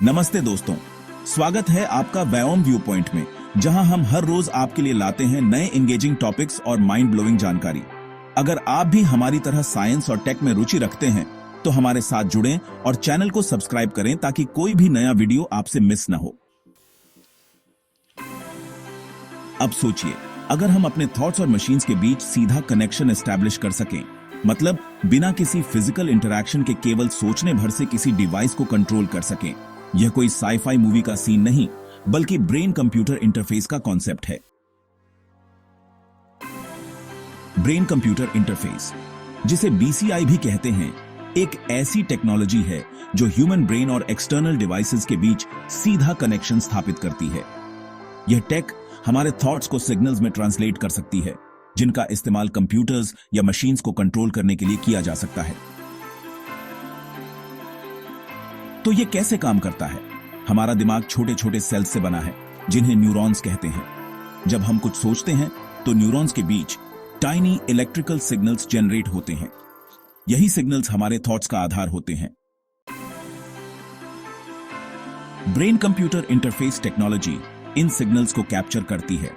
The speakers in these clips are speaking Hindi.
नमस्ते दोस्तों, स्वागत है आपका व्योम व्यू पॉइंट में, जहां हम हर रोज आपके लिए लाते हैं नए एंगेजिंग टॉपिक्स और माइंड ब्लोइंग जानकारी। अगर आप भी हमारी तरह साइंस और टेक में रुचि रखते हैं तो हमारे साथ जुड़ें और चैनल को सब्सक्राइब करें ताकि कोई भी नया वीडियो आपसे मिस न हो। अब सोचिए, अगर हम अपने थॉट्स और मशीन्स के बीच सीधा कनेक्शन एस्टैब्लिश कर सकें, मतलब बिना किसी फिजिकल इंटरैक्शन के केवल सोचने भर से किसी डिवाइस को कंट्रोल कर सकें। यह कोई साईफाई मूवी का सीन नहीं, बल्कि ब्रेन कंप्यूटर इंटरफेस का कॉन्सेप्ट है। ब्रेन कंप्यूटर इंटरफेस, जिसे बीसीआई भी कहते हैं, एक ऐसी टेक्नोलॉजी है जो ह्यूमन ब्रेन और एक्सटर्नल डिवाइसेस के बीच सीधा कनेक्शन स्थापित करती है। यह टेक हमारे थॉट्स को सिग्नल्स में ट्रांसलेट कर सकती है, जिनका इस्तेमाल कंप्यूटर्स या मशीन्स को कंट्रोल करने के लिए किया जा सकता है। तो यह कैसे काम करता है? हमारा दिमाग छोटे छोटे सेल्स से बना है, जिन्हें न्यूरॉन्स कहते हैं। जब हम कुछ सोचते हैं तो न्यूरॉन्स के बीच टाइनी इलेक्ट्रिकल सिग्नल्स जनरेट होते हैं। यही सिग्नल्स हमारे थॉट्स का आधार होते हैं। Brain computer interface technology in signals को कैप्चर करती है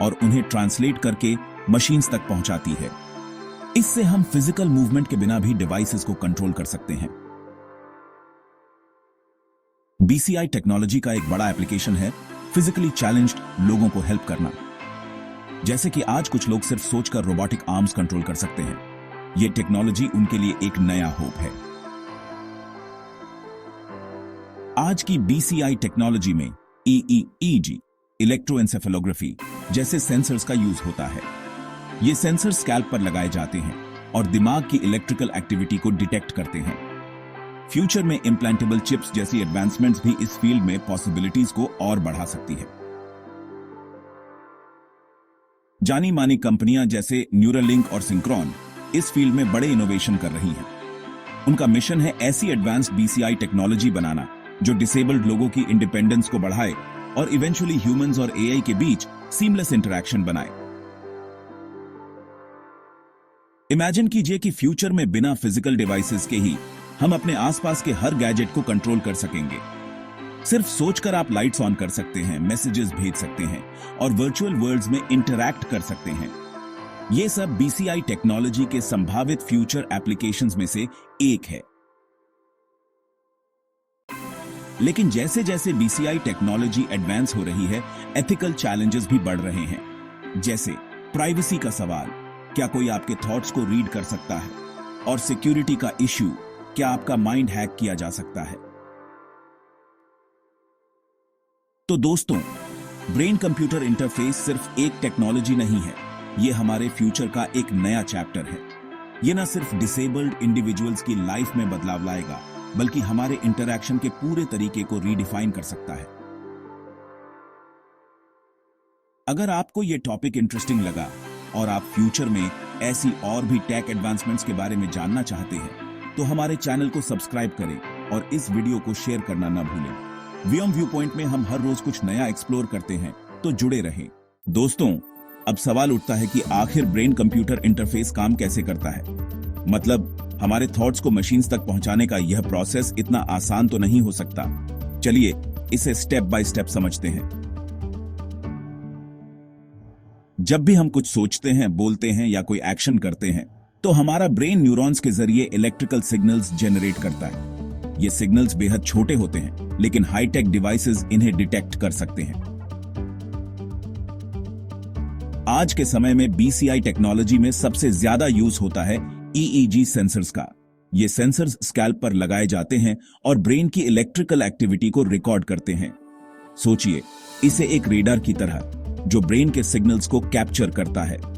और उन्हें ट्रांसलेट करके मशीन्स तक पहुंचाती है। इससे हम फिजिकल मूवमेंट के बिना भी डिवाइसेस को कंट्रोल कर सकते हैं। बीसीआई टेक्नोलॉजी का एक बड़ा एप्लीकेशन है फिजिकली चैलेंज्ड लोगों को हेल्प करना। जैसे कि आज कुछ लोग सिर्फ सोचकर रोबोटिक आर्म्स कंट्रोल कर सकते हैं। यह टेक्नोलॉजी उनके लिए एक नया होप है। आज की बीसीआई टेक्नोलॉजी में ईईजी, इलेक्ट्रोएन्सेफेलोग्राफी जैसे सेंसर्स का यूज होता है। ये सेंसर स्कैल्प पर लगाए जाते हैं और दिमाग की इलेक्ट्रिकल एक्टिविटी को डिटेक्ट करते हैं। फ्यूचर में इम्प्लांटेबल चिप्स जैसी एडवांसमेंट्स भी इस फील्ड में पॉसिबिलिटीज को और बढ़ा सकती है। जानी मानी कंपनियां जैसे न्यूरालिंक और सिंक्रोन इस फील्ड में बड़े इनोवेशन कर रही हैं। उनका मिशन है ऐसी एडवांस्ड बीसीआई टेक्नोलॉजी बनाना जो डिसेबल्ड लोगों की इंडिपेंडेंस को बढ़ाए और इवेंचुअली ह्यूमंस और एआई के बीच सीमलेस इंटरैक्शन बनाए। इमेजिन कीजिए कि फ्यूचर में बिना फिजिकल डिवाइसेस के ही हम अपने आसपास के हर गैजेट को कंट्रोल कर सकेंगे। सिर्फ सोचकर आप लाइट्स ऑन कर सकते हैं, मैसेजेस भेज सकते हैं और वर्चुअल वर्ल्ड्स में इंटरैक्ट कर सकते हैं। यह सब बीसीआई टेक्नोलॉजी के संभावित फ्यूचर एप्लीकेशंस में से एक है। लेकिन जैसे जैसे बीसीआई टेक्नोलॉजी एडवांस हो रही है, एथिकल चैलेंजेस भी बढ़ रहे हैं। जैसे प्राइवेसी का सवाल, क्या कोई आपके थॉट्स को रीड कर सकता है? और सिक्योरिटी का इश्यू, क्या आपका माइंड हैक किया जा सकता है? तो दोस्तों, ब्रेन कंप्यूटर इंटरफेस सिर्फ एक टेक्नोलॉजी नहीं है, यह हमारे फ्यूचर का एक नया चैप्टर है। यह ना सिर्फ डिसेबल्ड इंडिविजुअल्स की लाइफ में बदलाव लाएगा, बल्कि हमारे इंटरैक्शन के पूरे तरीके को रीडिफाइन कर सकता है। अगर आपको यह टॉपिक इंटरेस्टिंग लगा और आप फ्यूचर में ऐसी और भी टेक एडवांसमेंट्स के बारे में जानना चाहते हैं, तो हमारे चैनल को सब्सक्राइब करें और इस वीडियो को शेयर करना न भूलें। व्योम व्यू पॉइंट में हम हर रोज कुछ नया एक्सप्लोर करते हैं, तो जुड़े रहें। दोस्तों, अब सवाल उठता है कि आखिर ब्रेन कंप्यूटर इंटरफेस काम कैसे करता है? मतलब हमारे थॉट्स को मशीन्स तक पहुंचाने का यह प्रोसेस इतना आसान तो नहीं हो सकता। चलिए इसे स्टेप बाय स्टेप समझते हैं। जब भी हम कुछ सोचते हैं, बोलते हैं या कोई एक्शन करते हैं, तो हमारा ब्रेन न्यूरॉन्स के जरिए इलेक्ट्रिकल सिग्नल्स जनरेट करता है। ये सिग्नल्स बेहद छोटे होते हैं, लेकिन हाईटेक डिवाइसेस इन्हें डिटेक्ट कर सकते हैं। आज के समय में बीसीआई टेक्नोलॉजी में सबसे ज्यादा यूज होता है ईईजी सेंसर्स का। ये सेंसर्स स्कैल्प पर लगाए जाते हैं और ब्रेन की इलेक्ट्रिकल एक्टिविटी को रिकॉर्ड करते हैं। सोचिए, इसे एक रेडार की तरह, जो ब्रेन के सिग्नल्स को कैप्चर करता है।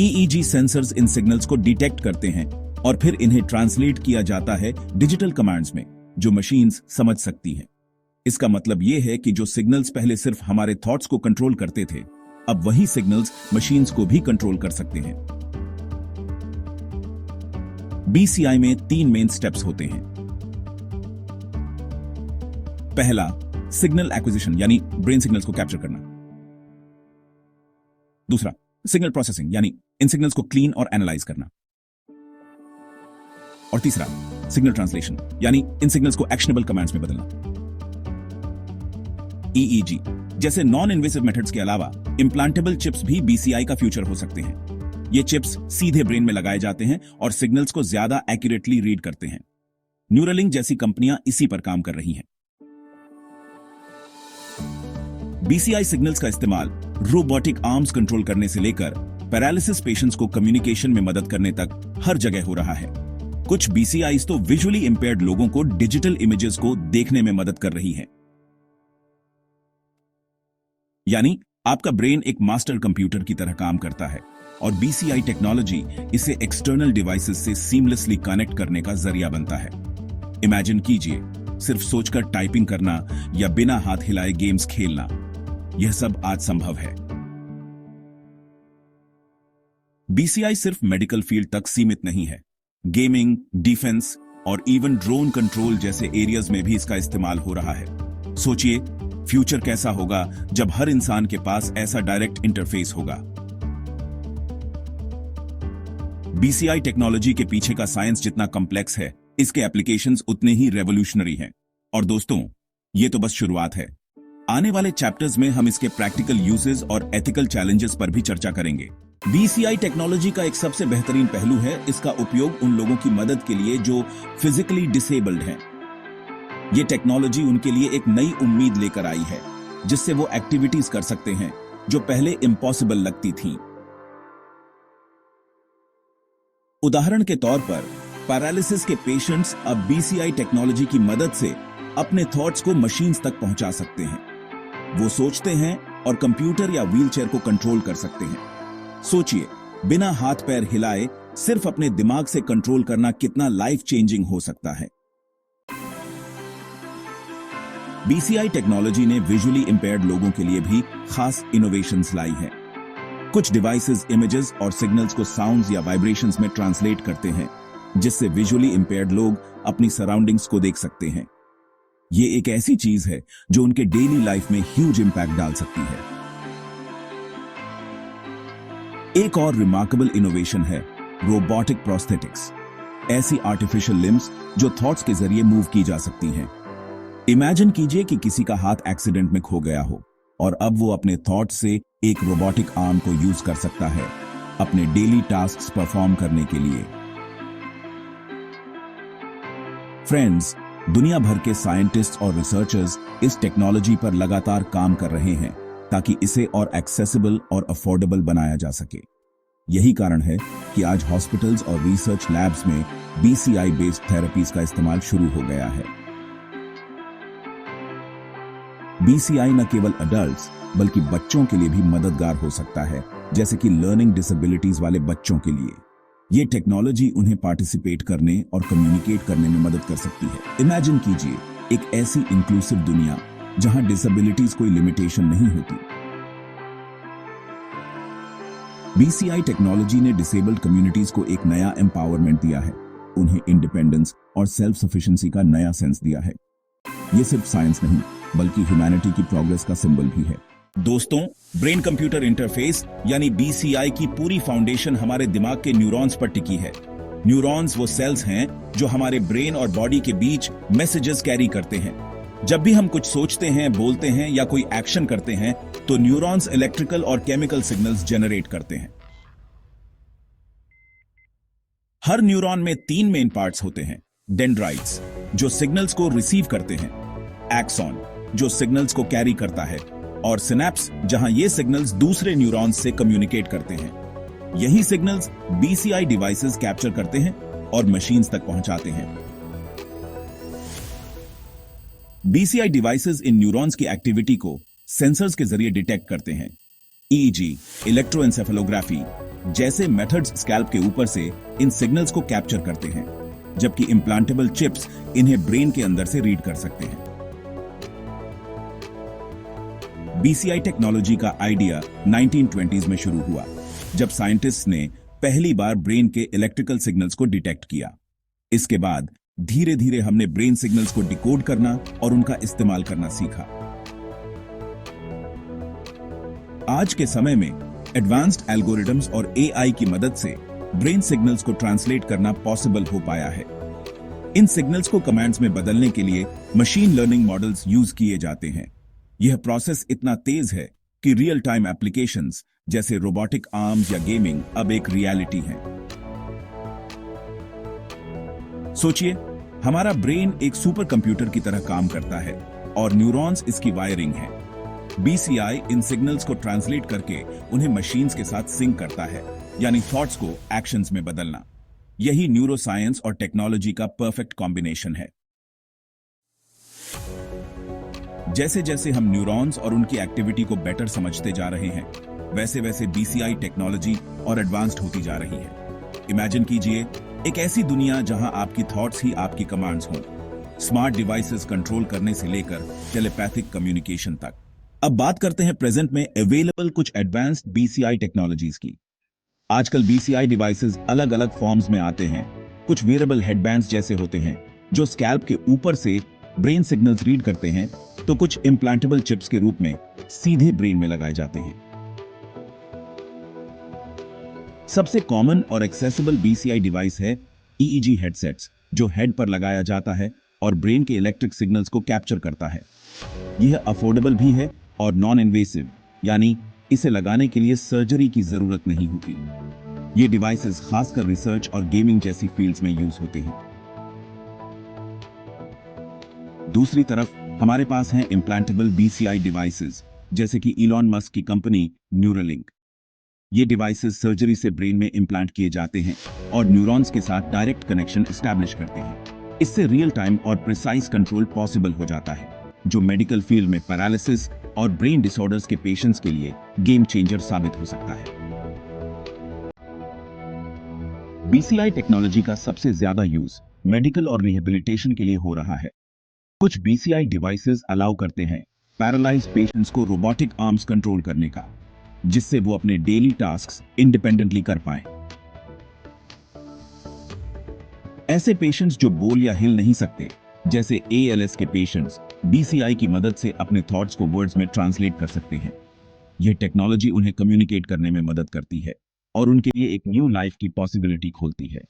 ईईजी सेंसर्स इन सिग्नल्स को डिटेक्ट करते हैं और फिर इन्हें ट्रांसलेट किया जाता है डिजिटल कमांड्स में, जो मशीन्स समझ सकती हैं। इसका मतलब यह है कि जो सिग्नल्स पहले सिर्फ हमारे थॉट्स को कंट्रोल करते थे, अब वही सिग्नल्स मशीन्स को भी कंट्रोल कर सकते हैं। बीसीआई में 3 मेन स्टेप्स होते हैं। पहला, सिग्नल एक्विजिशन यानी ब्रेन सिग्नल्स को कैप्चर करना। दूसरा, सिग्नल प्रोसेसिंग यानी इन सिग्नल्स को क्लीन और एनालाइज करना। और तीसरा, सिग्नल ट्रांसलेशन यानी इन सिग्नल्स को एक्शनेबल कमांड्स में बदलना। ईईजी जैसे नॉन इन्वेसिव मेथड्स के अलावा इम्प्लांटेबल चिप्स भी बीसीआई का फ्यूचर हो सकते हैं। ये चिप्स सीधे ब्रेन में लगाए जाते हैं और सिग्नल्स को ज्यादा एक्यूरेटली रीड करते हैं। न्यूरालिंक जैसी कंपनियां इसी पर काम कर रही हैं। बीसीआई सिग्नल्स का इस्तेमाल रोबोटिक आर्म्स कंट्रोल करने से लेकर पैरालिसिस पेशेंट्स को कम्युनिकेशन में मदद करने तक हर जगह हो रहा है। कुछ बीसीआईज तो विजुअली इंपेयर्ड लोगों को डिजिटल इमेजेस को देखने में मदद कर रही हैं। यानी आपका ब्रेन एक मास्टर कंप्यूटर की तरह काम करता है और बीसीआई टेक्नोलॉजी इसे एक्सटर्नल डिवाइसेस से सीमलेसली कनेक्ट करने का जरिया बनता है। इमेजिन कीजिए, सिर्फ सोचकर टाइपिंग करना या बिना हाथ हिलाए गेम्स खेलना, यह सब आज संभव है। बीसीआई सिर्फ मेडिकल फील्ड तक सीमित नहीं है। गेमिंग, डिफेंस और इवन ड्रोन कंट्रोल जैसे एरियाज में भी इसका इस्तेमाल हो रहा है। सोचिए, फ्यूचर कैसा होगा जब हर इंसान के पास ऐसा डायरेक्ट इंटरफेस होगा। बीसीआई टेक्नोलॉजी के पीछे का साइंस जितना कॉम्प्लेक्स है, इसके एप्लीकेशंस उतने ही रेवोल्यूशनरी हैं। और दोस्तों, ये तो बस शुरुआत है। आने वाले चैप्टर्स में हम इसके प्रैक्टिकल यूजेस और एथिकल चैलेंजेस पर भी चर्चा करेंगे। बीसीआई टेक्नोलॉजी का एक सबसे बेहतरीन पहलू है इसका उपयोग उन लोगों की मदद के लिए जो फिजिकली डिसेबल्ड हैं। ये टेक्नोलॉजी उनके लिए एक नई उम्मीद लेकर आई है, जिससे वो एक्टिविटीज कर सकते हैं जो पहले इम्पॉसिबल लगती थीं। उदाहरण के तौर पर पैरालिसिस के पेशेंट्स अब बीसीआई टेक्नोलॉजी की मदद से अपने थॉट्स को मशीन्स तक पहुंचा सकते हैं। वो सोचते हैं और कंप्यूटर या व्हीलचेयर को कंट्रोल कर सकते हैं। सोचिए, बिना हाथ पैर हिलाए सिर्फ अपने दिमाग से कंट्रोल करना कितना लाइफ चेंजिंग हो सकता है। बीसीआई टेक्नोलॉजी ने विजुअली इंपेयर्ड लोगों के लिए भी खास इनोवेशंस लाई है। कुछ डिवाइसेस इमेजेस और सिग्नल्स को साउंड्स या वाइब्रेशंस में ट्रांसलेट करते हैं, जिससे विजुअली इंपेयर्ड लोग अपनी सराउंडिंग्स को देख सकते हैं। ये एक ऐसी चीज है जो उनके डेली लाइफ में ह्यूज इंपैक्ट डाल सकती है। एक और रिमार्केबल इनोवेशन है रोबोटिक प्रोस्थेटिक्स, ऐसी आर्टिफिशियल लिम्स जो थॉट्स के जरिए मूव की जा सकती हैं। इमेजिन कीजिए कि किसी का हाथ एक्सीडेंट में खो गया हो और अब वो अपने थॉट से एक रोबोटिक आर्म को यूज कर सकता है अपने डेली टास्क्स परफॉर्म करने के लिए। फ्रेंड्स, दुनिया भर के साइंटिस्ट और रिसर्चर्स इस टेक्नोलॉजी पर लगातार काम कर रहे हैं ताकि इसे और एक्सेसिबल और अफोर्डेबल बनाया जा सके। यही कारण है कि आज हॉस्पिटल्स और रिसर्च लैब्स में बीसीआई बेस्ड थेरेपीज का इस्तेमाल शुरू हो गया है। बीसीआई न केवल अडल्ट्स बल्कि बच्चों के लिए भी मददगार हो सकता है, जैसे कि लर्निंग डिसेबिलिटीज वाले बच्चों के लिए। ये टेक्नोलॉजी उन्हें पार्टिसिपेट करने और कम्युनिकेट करने में मदद कर सकती है। इमेजिन कीजिए एक ऐसी इंक्लूसिव दुनिया जहां डिसेबिलिटीज कोई लिमिटेशन नहीं होती। बीसीआई टेक्नोलॉजी ने डिसेबल्ड कम्युनिटीज को एक नया एम्पावरमेंट दिया है, उन्हें इंडिपेंडेंस और सेल्फ सफिशिएंसी का नया सेंस दिया है। ये सिर्फ साइंस नहीं बल्कि ह्यूमैनिटी की प्रोग्रेस का सिंबल भी है। दोस्तों, ब्रेन कंप्यूटर इंटरफेस यानी बीसीआई की पूरी फाउंडेशन हमारे दिमाग के न्यूरॉन्स पर टिकी है। न्यूरॉन्स वो सेल्स हैं जो हमारे ब्रेन और बॉडी के बीच मैसेजेस कैरी करते हैं। जब भी हम कुछ सोचते हैं, बोलते हैं या कोई एक्शन करते हैं तो न्यूरॉन्स इलेक्ट्रिकल और केमिकल सिग्नल्स जनरेट करते हैं। हर न्यूरॉन में 3 मेन पार्ट्स होते हैं। डेंड्राइट्स जो सिग्नल्स को रिसीव करते हैं, एक्सॉन जो सिग्नल्स को कैरी करता है, और सिनेप्स जहां ये सिग्नल्स दूसरे न्यूरॉन्स से कम्युनिकेट करते हैं। यही सिग्नल्स बीसीआई डिवाइसेस कैप्चर करते हैं और मशीन्स तक पहुंचाते हैं। बीसीआई डिवाइसेस इन न्यूरॉन्स की एक्टिविटी को सेंसर्स के जरिए डिटेक्ट करते हैं। ईईजी, इलेक्ट्रोएन्सेफेलोग्राफी जैसे मेथड्स स्कैल्प के ऊपर से इन सिग्नल्स को कैप्चर करते हैं, जबकि इम्प्लांटेबल चिप्स इन्हें ब्रेन के अंदर से रीड कर सकते हैं। बीसीआई टेक्नोलॉजी का आइडिया 1920s में शुरू हुआ, जब साइंटिस्ट्स ने पहली बार ब्रेन के इलेक्ट्रिकल सिग्नल्स को डिटेक्ट किया। इसके बाद धीरे धीरे हमने ब्रेन सिग्नल्स को डिकोड करना और उनका इस्तेमाल करना सीखा। आज के समय में एडवांस्ड एल्गोरिथम्स और एआई की मदद से ब्रेन सिग्नल्स को ट्रांसलेट करना पॉसिबल हो पाया है। इन सिग्नल्स को कमांड्स में बदलने के लिए मशीन लर्निंग मॉडल्स यूज किए जाते हैं। यह प्रोसेस इतना तेज है कि रियल टाइम एप्लीकेशंस जैसे रोबोटिक आर्म्स या गेमिंग अब एक रियलिटी है। सोचिए, हमारा ब्रेन एक सुपर कंप्यूटर की तरह काम करता है और न्यूरॉन्स इसकी वायरिंग है। बीसीआई इन सिग्नल्स को ट्रांसलेट करके उन्हें मशीन्स के साथ सिंक करता है, यानी थॉट्स को एक्शंस में बदलना। यही न्यूरोसाइंस और टेक्नोलॉजी का परफेक्ट कॉम्बिनेशन है। जैसे जैसे हम न्यूरॉन्स और उनकी एक्टिविटी को बेटर समझते जा रहे हैं, वैसे वैसे बीसीआई टेक्नोलॉजी और एडवांस्ड होती जा रही है। इमेजिन कीजिए एक ऐसी दुनिया जहां आपकी थॉट्स ही आपकी कमांड्स हों, स्मार्ट डिवाइसेस कंट्रोल करने से लेकर टेलीपैथिक कम्युनिकेशन तक। अब बात करते हैं प्रेजेंट में अवेलेबल कुछ एडवांस्ड बीसीआई टेक्नोलॉजीज की। आजकल बीसीआई डिवाइसेस अलग अलग फॉर्म्स में आते हैं। कुछ वेयरेबल हेडबैंड्स जैसे होते हैं जो स्कैल्प के ऊपर से ब्रेन सिग्नल्स रीड करते हैं, तो कुछ इम्प्लांटेबल चिप्स के रूप में सीधे ब्रेन में लगाए जाते हैं। सबसे कॉमन और एक्सेसिबल बीसीआई डिवाइस है ईईजी हेडसेट्स, जो हेड पर लगाया जाता है और ब्रेन के इलेक्ट्रिक सिग्नल्स को कैप्चर करता है। यह अफोर्डेबल भी है और नॉन इन्वेसिव, यानी इसे लगाने के लिए सर्जरी की जरूरत नहीं होती। ये डिवाइसेस खासकर रिसर्च और गेमिंग जैसी फील्ड्स में यूज होते हैं। दूसरी तरफ हमारे पास हैं इम्प्लांटेबल बीसीआई डिवाइसेस, जैसे कि इलॉन मस्क की कंपनी न्यूरालिंक। ये डिवाइसेस सर्जरी से ब्रेन में इम्प्लांट किए जाते हैं और न्यूरॉन्स के साथ डायरेक्ट कनेक्शन एस्टैब्लिश करते हैं। इससे रियल टाइम और प्रिसाइज कंट्रोल पॉसिबल हो जाता है, जो मेडिकल फील्ड में पैरालिसिस और ब्रेन डिसऑर्डर्स के पेशेंट्स के लिए गेम चेंजर साबित हो सकता है। बीसीआई टेक्नोलॉजी का सबसे ज्यादा यूज मेडिकल और रिहेबिलिटेशन के लिए हो रहा है। कुछ बीसीआई डिवाइसेस अलाउ करते हैं पैरालाइज्ड पेशेंट्स को रोबोटिक आर्म्स कंट्रोल करने का, जिससे वो अपने डेली टास्क्स इंडिपेंडेंटली कर पाएं। ऐसे पेशेंट्स जो बोल या हिल नहीं सकते, जैसे एएलएस के पेशेंट्स, बीसीआई की मदद से अपने थॉट्स को वर्ड्स में ट्रांसलेट कर सकते हैं। यह टेक्नोलॉजी उन्हें कम्युनिकेट करने में मदद करती है और उनके लिए एक न्यू लाइफ की पॉसिबिलिटी खोलती है।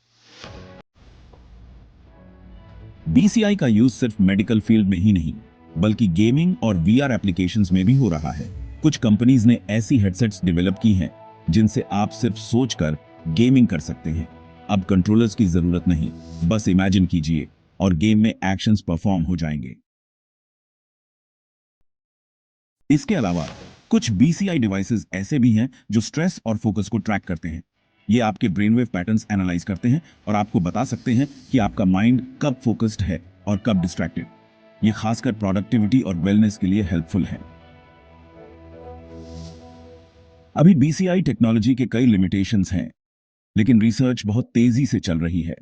बीसीआई का यूज सिर्फ मेडिकल फील्ड में ही नहीं, बल्कि गेमिंग और वीआर एप्लीकेशंस में भी हो रहा है। कुछ कंपनीज ने ऐसी हेडसेट्स डेवलप की हैं जिनसे आप सिर्फ सोचकर गेमिंग कर सकते हैं। अब कंट्रोलर्स की जरूरत नहीं, बस इमेजिन कीजिए और गेम में एक्शंस परफॉर्म हो जाएंगे। इसके अलावा कुछ बीसीआई डिवाइसेस ऐसे भी हैं जो स्ट्रेस और फोकस को ट्रैक करते हैं। ये आपके ब्रेनवेव पैटर्न्स एनालाइज करते हैं और आपको बता सकते हैं कि आपका माइंड कब फोकस्ड है और कब डिस्ट्रैक्टेड। ये खासकर प्रोडक्टिविटी और वेलनेस के लिए हेल्पफुल है। अभी बीसीआई टेक्नोलॉजी के कई लिमिटेशंस हैं, लेकिन रिसर्च बहुत तेजी से चल रही है।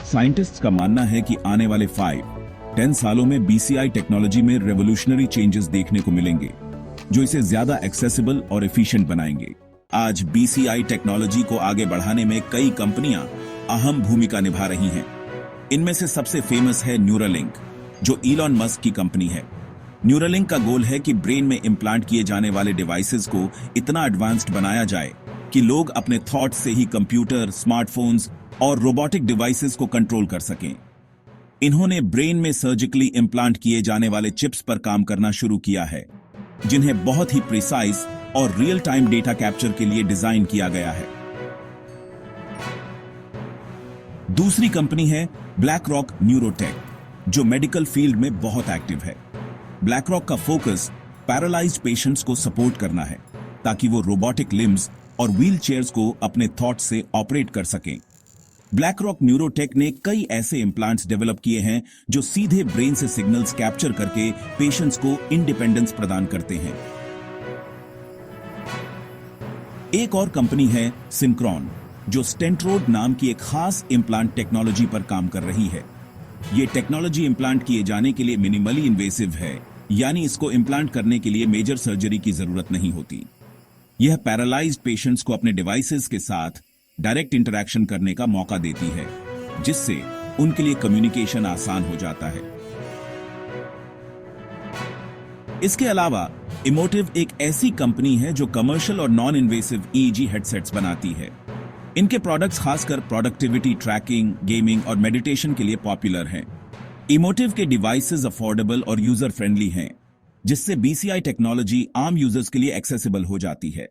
साइंटिस्ट्स का मानना है कि आने वाले 5-10 सालों में बीसीआई टेक्नोलॉजी में रेवोल्यूशनरी चेंजेस देखने को मिलेंगे, जो इसे ज्यादा एक्सेसिबल और एफिशिएंट बनाएंगे। आज बीसीआई टेक्नोलॉजी को आगे बढ़ाने में कई कंपनियां अहम भूमिका निभा रही हैं। इनमें से सबसे फेमस है न्यूरालिंक, जो इलॉन मस्क की कंपनी है। न्यूरालिंक का गोल है कि ब्रेन में इम्प्लांट किए जाने वाले डिवाइसेस को इतना एडवांस्ड बनाया जाए कि लोग अपने थॉट से ही कंप्यूटर, स्मार्टफोन्स और रोबोटिक डिवाइसेस को कंट्रोल कर सकें। इन्होंने ब्रेन में सर्जिकली इम्प्लांट किए जाने वाले चिप्स पर काम करना शुरू किया है, जिन्हें बहुत ही प्रिसाइज और रियल टाइम डेटा कैप्चर के लिए डिजाइन किया गया है। दूसरी कंपनी है ब्लैक रॉक न्यूरोटेक, जो मेडिकल फील्ड में बहुत एक्टिव है। ब्लैक रॉक का फोकस पैरालाइज्ड पेशेंट्स को सपोर्ट करना है, ताकि वो रोबोटिक लिम्स और व्हील चेयर्स को अपने थॉट से ऑपरेट कर सकें। ब्लैक रॉक न्यूरोटेक ने कई ऐसे इम्प्लांट्स डेवलप किए हैं जो सीधे ब्रेन से सिग्नल्स कैप्चर करके पेशेंट्स को इंडिपेंडेंस प्रदान करते हैं। एक और कंपनी है सिंक्रोन, जो स्टेंट्रोड नाम की एक खास इम्प्लांट टेक्नोलॉजी पर काम कर रही है। यह टेक्नोलॉजी इम्प्लांट किए जाने के लिए मिनिमली इन्वेसिव है, यानी इसको इम्प्लांट करने के लिए मेजर सर्जरी की जरूरत नहीं होती। यह पैरालाइज्ड पेशेंट्स को अपने डिवाइसेस के साथ डायरेक्ट इंटरैक्शन करने का मौका देती है, जिससे उनके लिए कम्युनिकेशन आसान हो जाता है। इसके अलावा इमोटिव एक ऐसी कंपनी है जो कमर्शियल और नॉन इन्वेसिव ईईजी हेडसेट्स बनाती है। इनके प्रोडक्ट्स खासकर प्रोडक्टिविटी ट्रैकिंग, गेमिंग और मेडिटेशन के लिए पॉपुलर हैं। इमोटिव के डिवाइसेस अफोर्डेबल और यूजर फ्रेंडली हैं, जिससे BCI टेक्नोलॉजी आम यूजर्स के लिए एक्सेसिबल हो जाती है।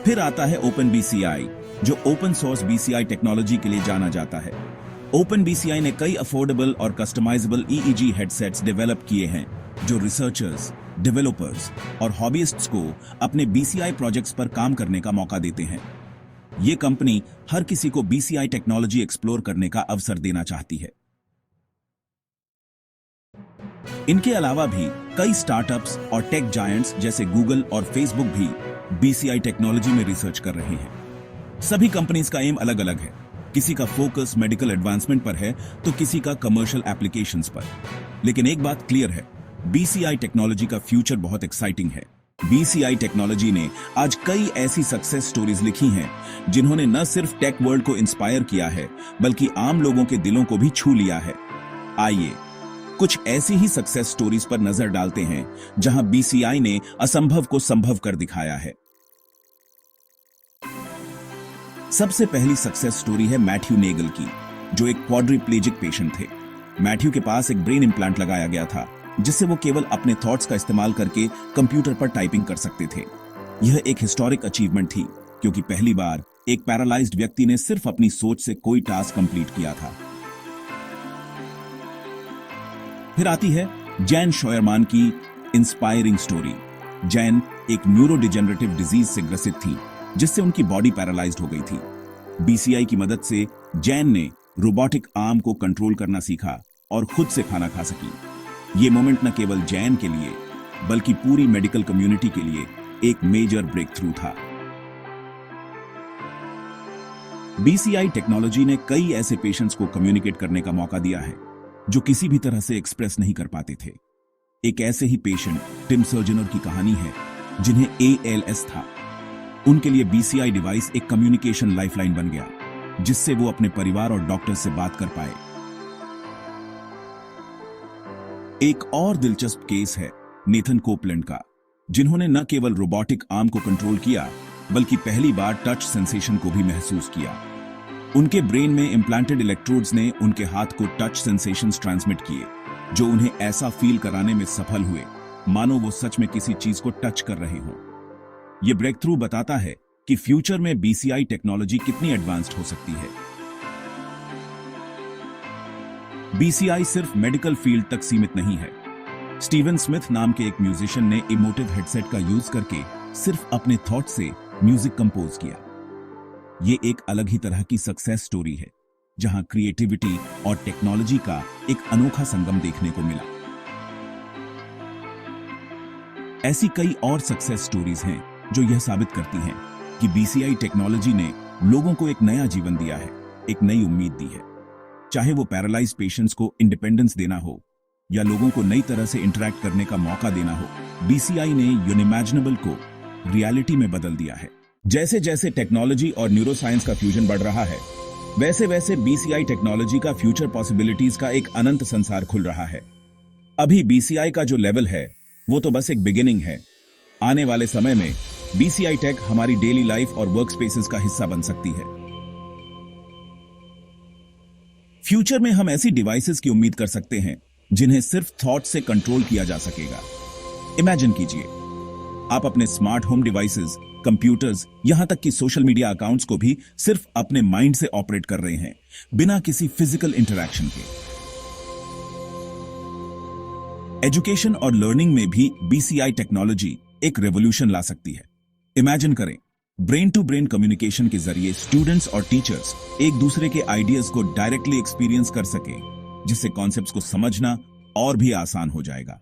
फिर आता है OpenBCI, जो ओपन सोर्स BCI टेक्नोलॉजी के लिए जाना जाता है। OpenBCI ने कई अफोर्डेबल और कस्टमाइजेबल EEG हेडसेट्स डेवलप किए हैं, जो रिसर्चर्स, डेवलपर्स और हॉबीइस्ट्स को अपने BCI प्रोजेक्ट्स पर काम करने का मौका देते हैं। ये कंपनी हर किसी को BCI टेक्नोलॉजी एक्सप्लोर करने का अवसर देना चाहती है। इनके अलावा भी कई स्टार्टअप्स और टेक जायंट्स जैसे गूगल और फेसबुक भी BCI टेक्नोलॉजी में रिसर्च कर रहे हैं। सभी कंपनीज का एम अलग अलग है। किसी का फोकस मेडिकल एडवांसमेंट पर है तो किसी का कमर्शियल एप्लीकेशंस पर। लेकिन एक बात क्लियर है, BCI टेक्नोलॉजी का फ्यूचर बहुत एक्साइटिंग है। BCI टेक्नोलॉजी ने आज कई ऐसी सक्सेस स्टोरीज लिखी हैं जिन्होंने न सिर्फ टेक वर्ल्ड को इंस्पायर किया है, बल्कि आम लोगों के दिलों को भी छू लिया है। आइए कुछ ऐसी ही सक्सेस स्टोरीज पर नजर डालते हैं जहां BCI ने असंभव को संभव कर दिखाया है। सबसे पहली सक्सेस स्टोरी है मैथ्यू नेगल की, जो एक क्वाड्रिप्लेजिक पेशेंट थे। मैथ्यू के पास एक ब्रेन इंप्लांट लगाया गया था, जिससे वो केवल अपने थॉट्स का इस्तेमाल करके कंप्यूटर पर टाइपिंग कर सकते थे। यह एक हिस्टोरिक अचीवमेंट थी, क्योंकि पहली बार एक पैरालाइज्ड व्यक्ति ने सिर्फ अपनी सोच से कोई टास्क कंप्लीट किया था। फिर आती है जैन शोयरमान की इंस्पायरिंग स्टोरी। जैन एक न्यूरोडिजेनरेटिव डिजीज से ग्रसित थी, जिससे उनकी बॉडी पैरालाइज्ड हो गई थी। BCI की मदद से जैन ने रोबोटिक आर्म को कंट्रोल करना सीखा और खुद से खाना खा सकी। ये मोमेंट न केवल जैन के लिए, बल्कि पूरी मेडिकल कम्युनिटी के लिए एक मेजर ब्रेक थ्रू था। BCI टेक्नोलॉजी ने कई ऐसे पेशेंट्स को कम्युनिकेट करने का मौका दिया है जो किसी भी तरह से एक्सप्रेस नहीं कर पाते थे। एक ऐसे ही पेशेंट टिम सर्जनर की कहानी है, जिन्हें ALS था। उनके लिए BCI डिवाइस एक कम्युनिकेशन लाइफलाइन बन गया, जिससे वो अपने परिवार और डॉक्टर से बात कर पाए। एक और दिलचस्प केस है नेथन कोपलैंड का, जिन्होंने न केवल रोबोटिक आर्म को कंट्रोल किया, बल्कि पहली बार टच सेंसेशन को भी महसूस किया। उनके ब्रेन में इम्प्लांटेड इलेक्ट्रोड्स ने उनके हाथ को टच सेंसेशंस ट्रांसमिट किए, जो उन्हें ऐसा फील कराने में सफल हुए मानो वो सच में किसी चीज को टच कर रहे हों। ये ब्रेक थ्रू बताता है कि फ्यूचर में BCI टेक्नोलॉजी कितनी एडवांस्ड हो सकती है। BCI सिर्फ मेडिकल फील्ड तक सीमित नहीं है। स्टीवन स्मिथ नाम के एक म्यूजिशियन ने इमोटिव हेडसेट का यूज करके सिर्फ अपने थॉट से म्यूजिक कंपोज किया। ये एक अलग ही तरह की सक्सेस स्टोरी है, जहां क्रिएटिविटी और टेक्नोलॉजी का एक अनोखा संगम देखने को मिला। ऐसी कई और सक्सेस स्टोरीज हैं जो यह साबित करती हैं कि BCI टेक्नोलॉजी ने लोगों को एक नया जीवन दिया है, एक नई उम्मीद दी है। चाहे वो पैरालाइज पेशेंट्स को इंडिपेंडेंस देना हो या लोगों को नई तरह से इंटरैक्ट करने का मौका देना हो, BCI ने यूनिमैजिनेबल को रियलिटी में बदल दिया है। जैसे जैसे टेक्नोलॉजी और न्यूरोसाइंस का फ्यूजन बढ़ रहा है, वैसे वैसे BCI टेक्नोलॉजी का फ्यूचर पॉसिबिलिटीज का एक अनंत संसार खुल रहा है। अभी BCI का जो लेवल है, वो तो बस एक बिगिनिंग है। आने वाले समय में BCI टेक हमारी डेली लाइफ और वर्क स्पेसेस का हिस्सा बन सकती है। फ्यूचर में हम ऐसी डिवाइसेस की उम्मीद कर सकते हैं जिन्हें सिर्फ थॉट से कंट्रोल किया जा सकेगा। इमेजिन कीजिए, आप अपने स्मार्ट होम डिवाइसेस, कंप्यूटर्स, यहां तक कि सोशल मीडिया अकाउंट्स को भी सिर्फ अपने माइंड से ऑपरेट कर रहे हैं, बिना किसी फिजिकल इंटरैक्शन के। एजुकेशन और लर्निंग में भी BCI टेक्नोलॉजी एक रेवोल्यूशन ला सकती है। इमेजिन करें, ब्रेन टू ब्रेन कम्युनिकेशन के जरिए स्टूडेंट्स और टीचर्स एक दूसरे के आइडियाज को डायरेक्टली एक्सपीरियंस कर सके, जिससे कॉन्सेप्ट्स को समझना और भी आसान हो जाएगा।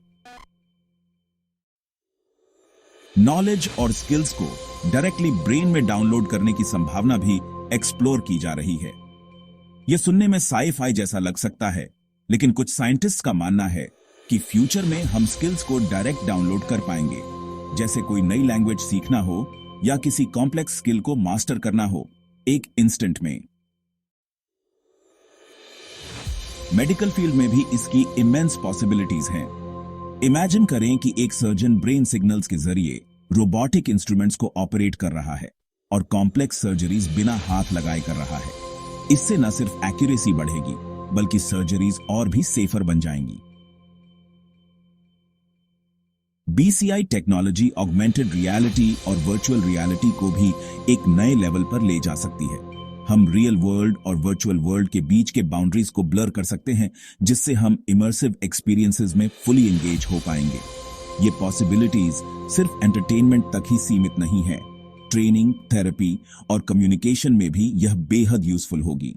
नॉलेज और स्किल्स को डायरेक्टली ब्रेन में डाउनलोड करने की संभावना भी एक्सप्लोर की जा रही है। यह सुनने में साई-फाई जैसा लग सकता है, लेकिन कुछ साइंटिस्ट्स का मानना है कि फ्यूचर में हम स्किल्स को डायरेक्ट डाउनलोड कर पाएंगे, जैसे कोई नई लैंग्वेज सीखना हो या किसी कॉम्प्लेक्स स्किल को मास्टर करना हो, एक इंस्टेंट में। मेडिकल फील्ड में भी इसकी इमेंस पॉसिबिलिटीज हैं। इमेजिन करें कि एक सर्जन ब्रेन सिग्नल्स के जरिए रोबोटिक इंस्ट्रूमेंट्स को ऑपरेट कर रहा है, और कॉम्प्लेक्स सर्जरीज बिना हाथ लगाए कर रहा है। इससे न सिर्फ एक्यूरेसी बढ़ेगी बल्कि सर्जरीज और भी सेफर बन जाएंगी। बीसीआई टेक्नोलॉजी ऑगमेंटेड रियलिटी और वर्चुअल रियलिटी को भी एक नए लेवल पर ले जा सकती है। हम रियल वर्ल्ड और वर्चुअल वर्ल्ड के बीच के बाउंड्रीज को ब्लर कर सकते हैं, जिससे हम इमर्सिव एक्सपीरियंसेस में फुली एंगेज हो पाएंगे। ये पॉसिबिलिटीज सिर्फ एंटरटेनमेंट तक ही सीमित नहीं है। ट्रेनिंग, थेरेपी और कम्युनिकेशन में भी यह बेहद यूजफुल होगी।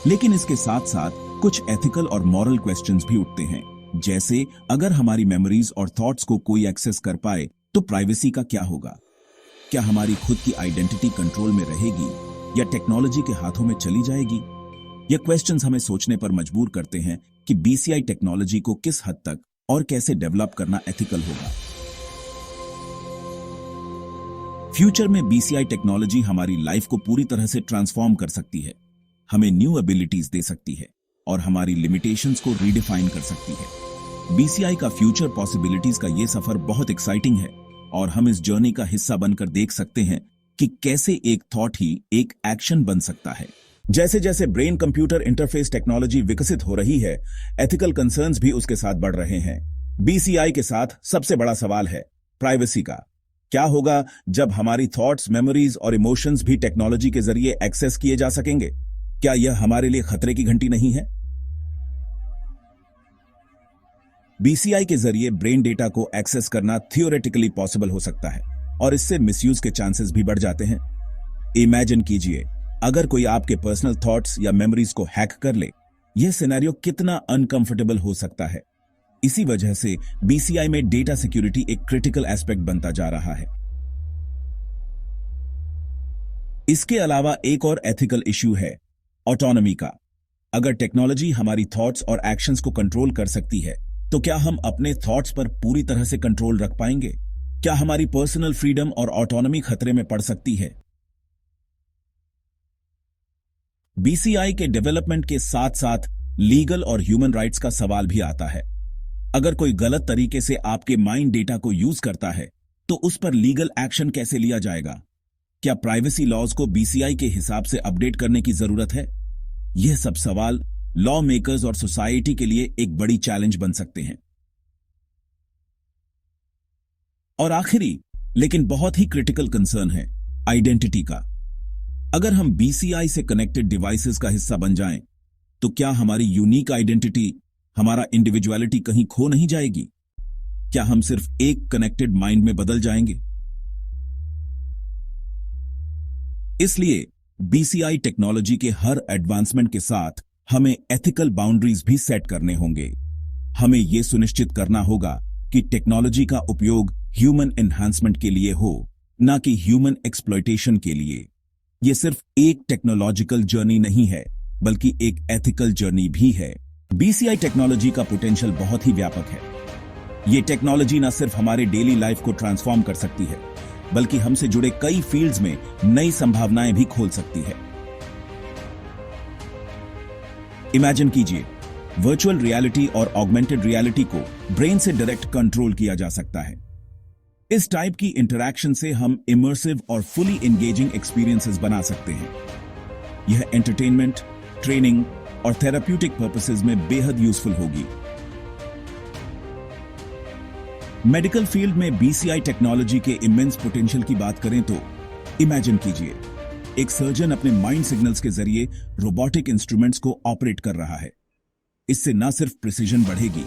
लेकिन इसके साथ साथ कुछ एथिकल और मॉरल क्वेश्चंस भी उठते हैं, जैसे अगर हमारी मेमोरीज और थॉट्स को कोई एक्सेस कर पाए तो प्राइवेसी का क्या होगा? क्या हमारी खुद की आइडेंटिटी कंट्रोल में रहेगी या टेक्नोलॉजी के हाथों में चली जाएगी? ये क्वेश्चंस हमें सोचने पर मजबूर करते हैं कि बीसीआई टेक्नोलॉजी को किस हद तक और कैसे डेवलप करना एथिकल होगा। फ्यूचर में बीसीआई टेक्नोलॉजी हमारी लाइफ को पूरी तरह से ट्रांसफॉर्म कर सकती है, हमें न्यू एबिलिटीज दे सकती है और हमारी लिमिटेशंस को रीडिफाइन कर सकती है। बीसीआई का फ्यूचर पॉसिबिलिटीज का ये सफर बहुत एक्साइटिंग है और हम इस जर्नी का हिस्सा बनकर देख सकते हैं कि कैसे एक थॉट ही एक एक्शन बन सकता है। जैसे जैसे ब्रेन कंप्यूटर इंटरफेस टेक्नोलॉजी विकसित हो रही है, एथिकल कंसर्न्स भी उसके साथ बढ़ रहे हैं। बीसीआई के साथ सबसे बड़ा सवाल है प्राइवेसी का। क्या होगा जब हमारी थॉट्स, मेमोरीज और इमोशंस भी टेक्नोलॉजी के जरिए एक्सेस किए जा सकेंगे? क्या यह हमारे लिए खतरे की घंटी नहीं है? बीसीआई के जरिए ब्रेन डेटा को एक्सेस करना थियोरेटिकली पॉसिबल हो सकता है और इससे मिसयूज के चांसेस भी बढ़ जाते हैं। इमेजिन कीजिए, अगर कोई आपके पर्सनल थॉट्स या मेमोरीज को हैक कर ले, यह सिनेरियो कितना अनकंफर्टेबल हो सकता है। इसी वजह से बीसीआई में डेटा सिक्योरिटी एक क्रिटिकल एस्पेक्ट बनता जा रहा है। इसके अलावा एक और एथिकल इश्यू है ऑटोनॉमी का। अगर टेक्नोलॉजी हमारी थॉट्स और एक्शंस को कंट्रोल कर सकती है, तो क्या हम अपने थॉट्स पर पूरी तरह से कंट्रोल रख पाएंगे? क्या हमारी पर्सनल फ्रीडम और ऑटोनॉमी खतरे में पड़ सकती है? बीसीआई के डेवलपमेंट के साथ साथ लीगल और ह्यूमन राइट्स का सवाल भी आता है। अगर कोई गलत तरीके से आपके माइंड डेटा को यूज करता है, तो उस पर लीगल एक्शन कैसे लिया जाएगा? क्या प्राइवेसी लॉज को बीसीआई के हिसाब से अपडेट करने की जरूरत है? यह सब सवाल लॉ मेकर्स और सोसाइटी के लिए एक बड़ी चैलेंज बन सकते हैं। और आखिरी लेकिन बहुत ही क्रिटिकल कंसर्न है आइडेंटिटी का। अगर हम बीसीआई से कनेक्टेड डिवाइसेस का हिस्सा बन जाएं, तो क्या हमारी यूनिक आइडेंटिटी, हमारा इंडिविजुअलिटी कहीं खो नहीं जाएगी? क्या हम सिर्फ एक कनेक्टेड माइंड में बदल जाएंगे? इसलिए बीसीआई टेक्नोलॉजी के हर एडवांसमेंट के साथ हमें एथिकल बाउंड्रीज भी सेट करने होंगे। हमें यह सुनिश्चित करना होगा कि टेक्नोलॉजी का उपयोग ह्यूमन एनहांसमेंट के लिए हो, ना कि ह्यूमन एक्सप्लॉयटेशन के लिए। यह सिर्फ एक टेक्नोलॉजिकल जर्नी नहीं है, बल्कि एक एथिकल जर्नी भी है। बीसीआई टेक्नोलॉजी का पोटेंशियल बहुत ही व्यापक है। यह टेक्नोलॉजी न सिर्फ हमारे डेली लाइफ को ट्रांसफॉर्म कर सकती है, बल्कि हमसे जुड़े कई फील्ड्स में नई संभावनाएं भी खोल सकती है। इमेजिन कीजिए, वर्चुअल रियलिटी और ऑगमेंटेड रियलिटी को ब्रेन से डायरेक्ट कंट्रोल किया जा सकता है। इस टाइप की इंटरैक्शन से हम इमर्सिव और फुली एंगेजिंग एक्सपीरियंसेस बना सकते हैं। यह एंटरटेनमेंट, ट्रेनिंग और थेराप्यूटिक पर्पसेस में बेहद यूजफुल होगी। मेडिकल फील्ड में बीसीआई टेक्नोलॉजी के इमेंस पोटेंशियल की बात करें तो इमेजिन कीजिए, एक सर्जन अपने माइंड सिग्नल्स के जरिए रोबोटिक इंस्ट्रूमेंट्स को ऑपरेट कर रहा है। इससे न सिर्फ प्रिसीजन बढ़ेगी,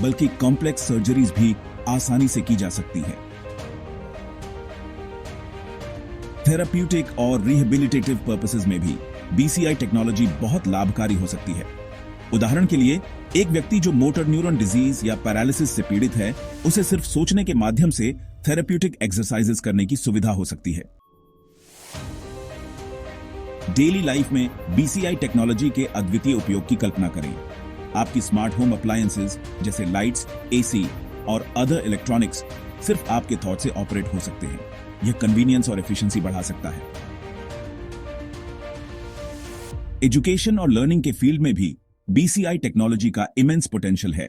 बल्कि कॉम्प्लेक्स सर्जरीज भी आसानी से की जा सकती है। थेराप्यूटिक और रिहेबिलिटेटिव पर्पसेस में भी बीसीआई टेक्नोलॉजी बहुत लाभकारी हो सकती है। उदाहरण के लिए, एक व्यक्ति जो मोटर न्यूरॉन डिजीज या पैरालिसिस से पीड़ित है, उसे सिर्फ सोचने के माध्यम से थेराप्यूटिक एक्सरसाइजेस करने की सुविधा हो सकती है। डेली लाइफ में बीसीआई टेक्नोलॉजी के अद्वितीय उपयोग की कल्पना करें। आपकी स्मार्ट होम अप्लायंसेस जैसे लाइट्स, एसी और अदर इलेक्ट्रॉनिक्स सिर्फ आपके थॉट से ऑपरेट हो सकते हैं। यह कन्वीनियंस और एफिशिएंसी बढ़ा सकता है। एजुकेशन और लर्निंग के फील्ड में भी बीसीआई टेक्नोलॉजी का इमेंस पोटेंशियल है।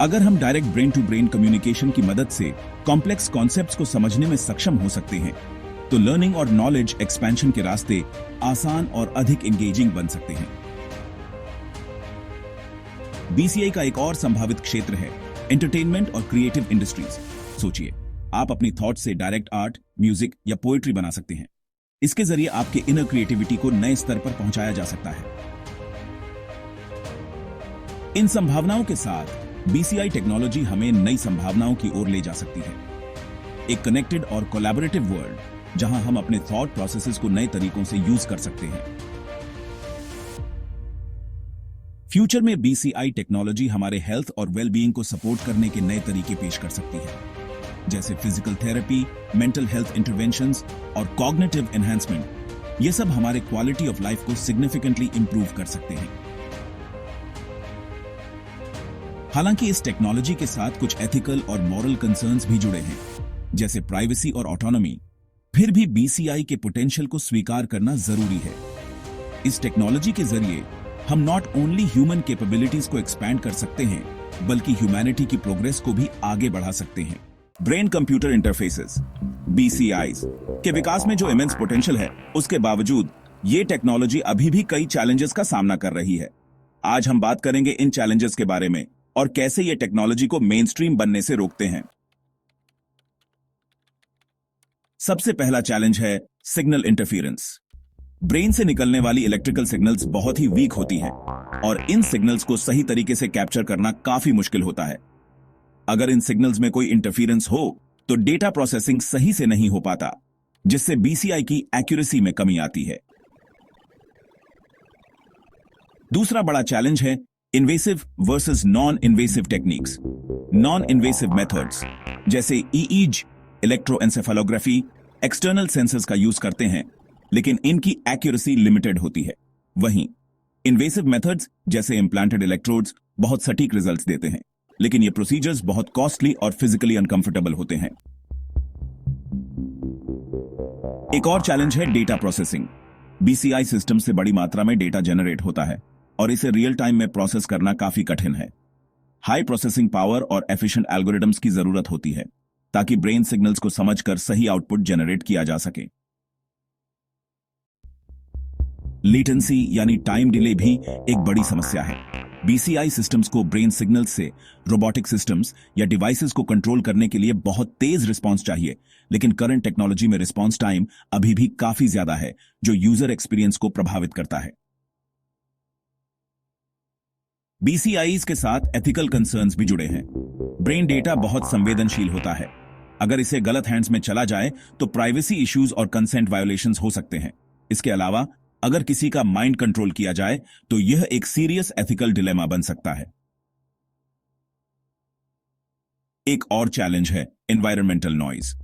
अगर हम direct brain to brain communication की मदद से कॉम्प्लेक्स कॉन्सेप्ट्स को समझने में सक्षम हो सकते हैं, तो लर्निंग और नॉलेज एक्सपेंशन के रास्ते आसान और अधिक एंगेजिंग बन सकते हैं। बीसीआई का एक और संभावित क्षेत्र है एंटरटेनमेंट और क्रिएटिव इंडस्ट्रीज। सोचिए, आप अपनी थॉट से डायरेक्ट आर्ट, म्यूजिक या पोएट्री बना सकते हैं। इसके जरिए आपके इनर क्रिएटिविटी को नए स्तर पर पहुंचाया जा सकता है। इन संभावनाओं के साथ बीसीआई टेक्नोलॉजी हमें नई संभावनाओं की ओर ले जा सकती है। एक कनेक्टेड और कोलैबोरेटिव वर्ल्ड जहां हम अपने थॉट प्रोसेसेस को नए तरीकों से यूज कर सकते हैं। फ्यूचर में बीसीआई टेक्नोलॉजी हमारे हेल्थ और वेलबीइंग को सपोर्ट करने के नए तरीके पेश कर सकती है, जैसे physical therapy, mental health interventions और कॉग्निटिव एनहांसमेंट। ये सब हमारे क्वालिटी ऑफ लाइफ को सिग्निफिकेंटली इंप्रूव कर सकते हैं। हालांकि इस टेक्नोलॉजी के साथ कुछ एथिकल और मॉरल कंसर्न्स भी जुड़े हैं, जैसे प्राइवेसी और ऑटोनॉमी। फिर भी बीसीआई के पोटेंशियल को स्वीकार करना जरूरी है। इस टेक्नोलॉजी के जरिए हम नॉट ओनली ह्यूमन कैपेबिलिटीज को एक्सपैंड कर सकते हैं, बल्कि ह्यूमैनिटी की प्रोग्रेस को भी आगे बढ़ा सकते हैं। ब्रेन कंप्यूटर इंटरफेसेस बीसीआईज के विकास में जो इमेंस पोटेंशियल है, उसके बावजूद ये टेक्नोलॉजी अभी भी कई चैलेंजेस का सामना कर रही है। आज हम बात करेंगे इन चैलेंजेस के बारे में और कैसे ये टेक्नोलॉजी को मेन स्ट्रीम बनने से रोकते हैं। सबसे पहला चैलेंज है सिग्नल इंटरफेरेंस। ब्रेन से निकलने वाली इलेक्ट्रिकल सिग्नल्स बहुत ही वीक होती हैं और इन सिग्नल्स को सही तरीके से कैप्चर करना काफी मुश्किल होता है। अगर इन सिग्नल्स में कोई इंटरफेरेंस हो तो डेटा प्रोसेसिंग सही से नहीं हो पाता, जिससे बीसीआई की एक्यूरेसी में कमी आती है। दूसरा बड़ा चैलेंज है invasive versus non invasive techniques. Non invasive methods जैसे ईईजी, इलेक्ट्रोएंसेफेलोग्राफी, एक्सटर्नल सेंसर्स का यूज करते हैं, लेकिन इनकी एक्यूरेसी लिमिटेड होती है। वहीं इन्वेसिव मेथड्स जैसे इम्प्लांटेड इलेक्ट्रोड्स बहुत सटीक रिजल्ट्स देते हैं, लेकिन ये प्रोसीजर्स बहुत कॉस्टली और फिजिकली अनकंफर्टेबल होते हैं। एक और चैलेंज है डेटा प्रोसेसिंग। बीसीआई सिस्टम से बड़ी मात्रा में डेटा जनरेट होता है और इसे रियल टाइम में प्रोसेस करना काफी कठिन है। हाई प्रोसेसिंग पावर और एफिशिएंट एल्गोरिदम्स की जरूरत होती है ताकि ब्रेन सिग्नल्स को समझकर सही आउटपुट जनरेट किया जा सके। लेटेंसी यानी टाइम डिले भी एक बड़ी समस्या है। बीसीआई सिस्टम्स को ब्रेन सिग्नल्स से रोबोटिक सिस्टम्स या डिवाइसेस को कंट्रोल करने के लिए बहुत तेज रिस्पांस चाहिए, लेकिन करंट टेक्नोलॉजी में रिस्पांस टाइम अभी भी काफी ज्यादा है, जो यूजर एक्सपीरियंस को प्रभावित करता है। बीसीआईज के साथ एथिकल कंसर्न्स भी जुड़े हैं। ब्रेन डेटा बहुत संवेदनशील होता है। अगर इसे गलत हैंड्स में चला जाए तो प्राइवेसी इश्यूज और कंसेंट वायोलेशंस हो सकते हैं। इसके अलावा अगर किसी का माइंड कंट्रोल किया जाए तो यह एक सीरियस एथिकल डिलेमा बन सकता है। एक और चैलेंज है एनवायरमेंटल नॉइज।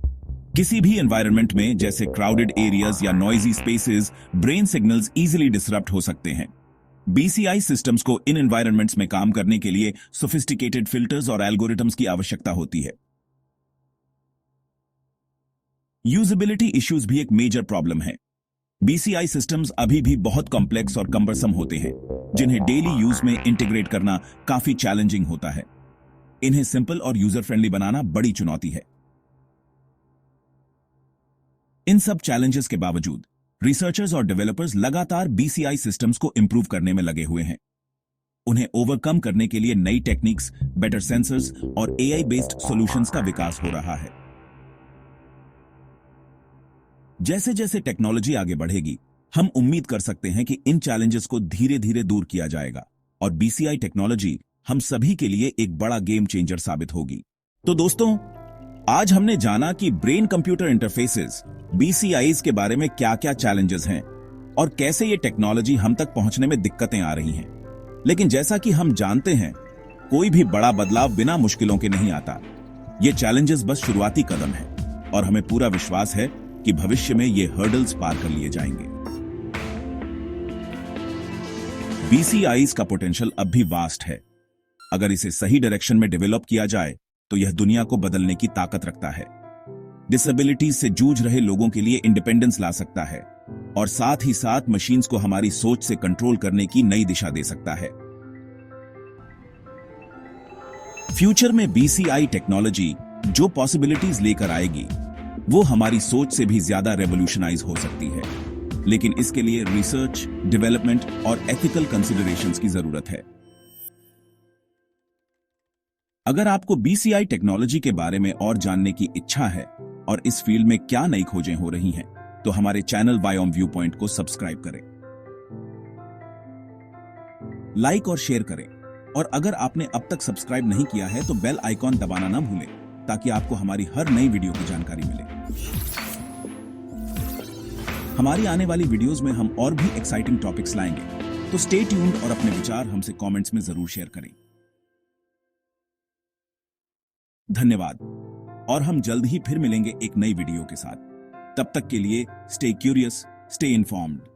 किसी भी एनवायरनमेंट में जैसे क्राउडेड एरियाज या noisy spaces, brain signals easily disrupt हो सकते हैं। बीसीआई सिस्टम्स को इन एनवायरनमेंट्स में काम करने के लिए सोफिस्टिकेटेड फिल्टर्स और एल्गोरिथम्स की आवश्यकता होती है। यूजेबिलिटी इश्यूज भी एक मेजर प्रॉब्लम है। बीसीआई सिस्टम्स अभी भी बहुत कॉम्प्लेक्स और कम्बरसम होते हैं, जिन्हें डेली यूज में इंटीग्रेट करना काफी चैलेंजिंग होता है। इन्हें सिंपल और यूजर फ्रेंडली बनाना बड़ी चुनौती है। इन सब चैलेंजेस के बावजूद रिसर्चर्स और डेवलपर्स लगातार बीसीआई सिस्टम्स को इंप्रूव करने में लगे हुए हैं। उन्हें ओवरकम करने के लिए नई टेक्निक्स, बेटर सेंसर्स और एआई बेस्ड सॉल्यूशंस का विकास हो रहा है। जैसे जैसे टेक्नोलॉजी आगे बढ़ेगी, हम उम्मीद कर सकते हैं कि इन चैलेंजेस को धीरे धीरे दूर किया जाएगा और बीसीआई टेक्नोलॉजी हम सभी के लिए एक बड़ा गेम चेंजर साबित होगी। तो दोस्तों, आज हमने जाना कि ब्रेन कंप्यूटर इंटरफेसेस बीसीआईज के बारे में क्या क्या चैलेंजेस हैं और कैसे ये टेक्नोलॉजी हम तक पहुंचने में दिक्कतें आ रही हैं। लेकिन जैसा कि हम जानते हैं, कोई भी बड़ा बदलाव बिना मुश्किलों के नहीं आता। ये चैलेंजेस बस शुरुआती कदम है और हमें पूरा विश्वास है कि भविष्य में ये हर्डल्स पार कर लिए जाएंगे। बीसीआईज का पोटेंशियल अब भी वास्ट है। अगर इसे सही डायरेक्शन में डेवलप किया जाए तो यह दुनिया को बदलने की ताकत रखता है। डिसेबिलिटीज से जूझ रहे लोगों के लिए इंडिपेंडेंस ला सकता है और साथ ही साथ मशीन्स को हमारी सोच से कंट्रोल करने की नई दिशा दे सकता है। फ्यूचर में बीसीआई टेक्नोलॉजी जो पॉसिबिलिटीज लेकर आएगी वो हमारी सोच से भी ज्यादा रेवोल्यूशनाइज हो सकती है, लेकिन इसके लिए रिसर्च, डेवलपमेंट और एथिकल कंसिडरेशंस की जरूरत है। अगर आपको बीसीआई टेक्नोलॉजी के बारे में और जानने की इच्छा है और इस फील्ड में क्या नई खोजें हो रही हैं, तो हमारे चैनल वायोम व्यू पॉइंट को सब्सक्राइब करें, लाइक और शेयर करें, और अगर आपने अब तक सब्सक्राइब नहीं किया है तो बेल आइकॉन दबाना ना भूलें ताकि आपको हमारी हर नई वीडियो की जानकारी मिले। हमारी आने वाली वीडियोस में हम और भी एक्साइटिंग टॉपिक्स लाएंगे, तो स्टे ट्यून्ड और अपने विचार हमसे कमेंट्स में जरूर शेयर करें। धन्यवाद, और हम जल्द ही फिर मिलेंगे एक नई वीडियो के साथ। तब तक के लिए स्टे क्यूरियस, स्टे इन्फॉर्म्ड।